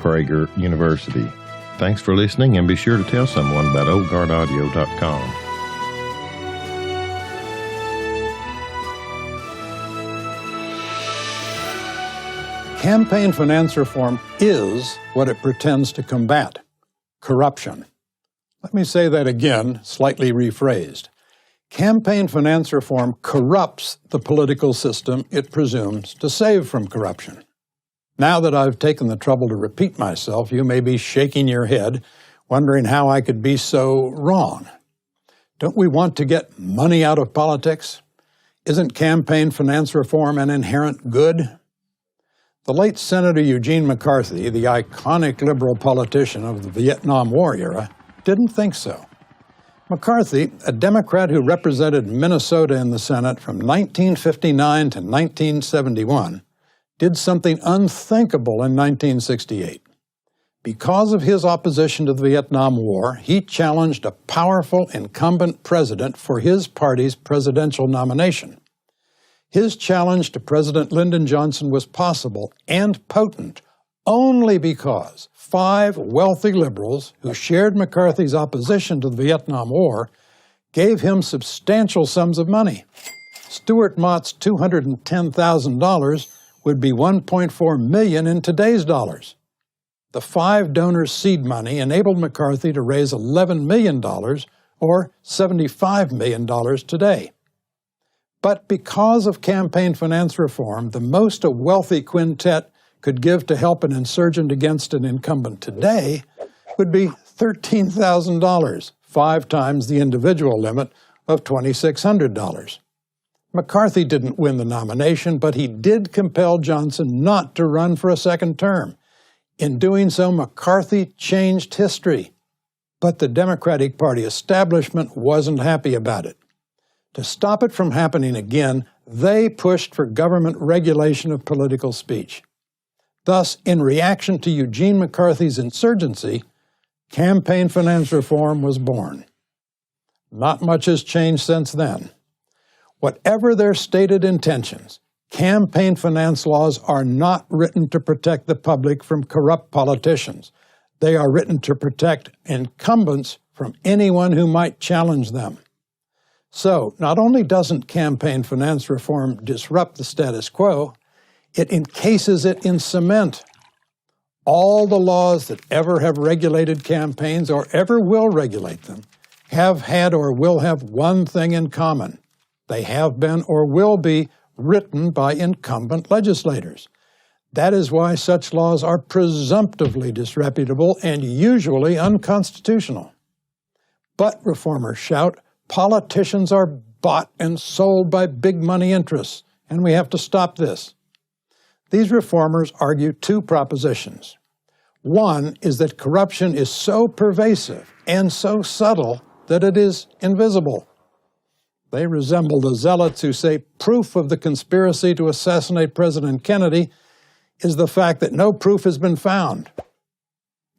Prager University. Thanks for listening, and be sure to tell someone about oldguardaudio.com. Campaign finance reform is what it pretends to combat: corruption. Let me say that again, slightly rephrased. Campaign finance reform corrupts the political system it presumes to save from corruption. Now that I've taken the trouble to repeat myself, you may be shaking your head, wondering how I could be so wrong. Don't we want to get money out of politics? Isn't campaign finance reform an inherent good? The late Senator Eugene McCarthy, the iconic liberal politician of the Vietnam War era, didn't think so. McCarthy, a Democrat who represented Minnesota in the Senate from 1959 to 1971, did something unthinkable in 1968. Because of his opposition to the Vietnam War, he challenged a powerful incumbent president for his party's presidential nomination. His challenge to President Lyndon Johnson was possible and potent only because 5 wealthy liberals who shared McCarthy's opposition to the Vietnam War gave him substantial sums of money. Stuart Mott's $210,000 would be $1.4 million in today's dollars. The 5 donors' seed money enabled McCarthy to raise $11 million, or $75 million today. But because of campaign finance reform, the most a wealthy quintet could give to help an insurgent against an incumbent today would be $13,000, 5 times the individual limit of $2,600. McCarthy didn't win the nomination, but he did compel Johnson not to run for a second term. In doing so, McCarthy changed history. But the Democratic Party establishment wasn't happy about it. To stop it from happening again, they pushed for government regulation of political speech. Thus, in reaction to Eugene McCarthy's insurgency, campaign finance reform was born. Not much has changed since then. Whatever their stated intentions, campaign finance laws are not written to protect the public from corrupt politicians. They are written to protect incumbents from anyone who might challenge them. So, not only doesn't campaign finance reform disrupt the status quo, it encases it in cement. All the laws that ever have regulated campaigns or ever will regulate them have had or will have one thing in common. They have been or will be written by incumbent legislators. That is why such laws are presumptively disreputable and usually unconstitutional. But, reformers shout, politicians are bought and sold by big money interests, and we have to stop this. These reformers argue 2 propositions. One is that corruption is so pervasive and so subtle that it is invisible. They resemble the zealots who say proof of the conspiracy to assassinate President Kennedy is the fact that no proof has been found.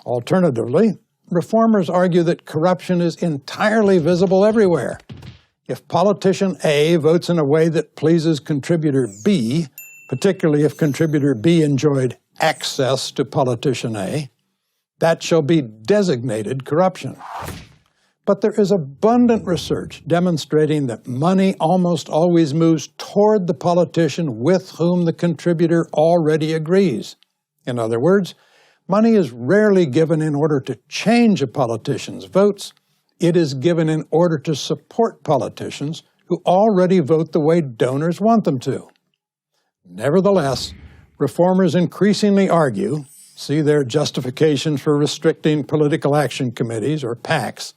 Alternatively, reformers argue that corruption is entirely visible everywhere. If politician A votes in a way that pleases contributor B, particularly if contributor B enjoyed access to politician A, that shall be designated corruption. But there is abundant research demonstrating that money almost always moves toward the politician with whom the contributor already agrees. In other words, money is rarely given in order to change a politician's votes. It is given in order to support politicians who already vote the way donors want them to. Nevertheless, reformers increasingly argue, see their justification for restricting political action committees, or PACs,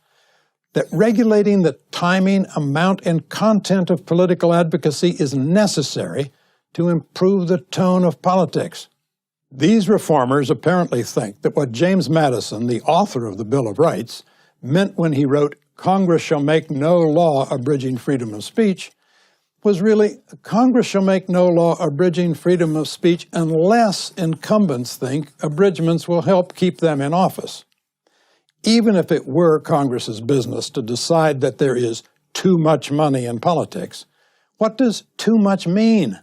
that regulating the timing, amount, and content of political advocacy is necessary to improve the tone of politics. These reformers apparently think that what James Madison, the author of the Bill of Rights, meant when he wrote, "Congress shall make no law abridging freedom of speech," was really, Congress shall make no law abridging freedom of speech unless incumbents think abridgments will help keep them in office. Even if it were Congress's business to decide that there is too much money in politics, what does too much mean?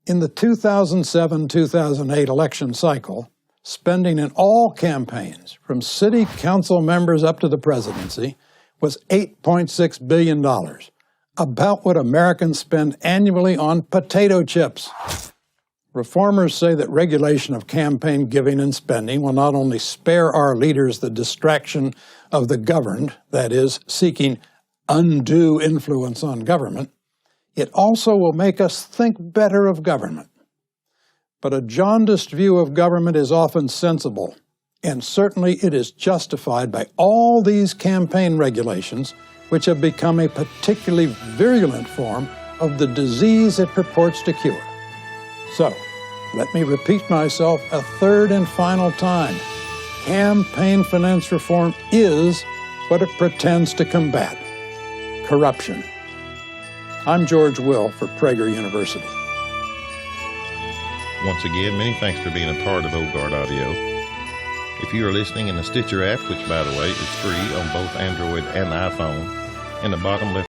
In the 2007-2008 election cycle, spending in all campaigns, from city council members up to the presidency, was $8.6 billion, about what Americans spend annually on potato chips. Reformers say that regulation of campaign giving and spending will not only spare our leaders the distraction of the governed, that is, seeking undue influence on government, it also will make us think better of government. But a jaundiced view of government is often sensible, and certainly it is justified by all these campaign regulations, which have become a particularly virulent form of the disease it purports to cure. So, let me repeat myself a third and final time. Campaign finance reform is what it pretends to combat: corruption. I'm George Will for Prager University. Once again, many thanks for being a part of Old Guard Audio. If you are listening in the Stitcher app, which by the way is free on both Android and iPhone, in the bottom left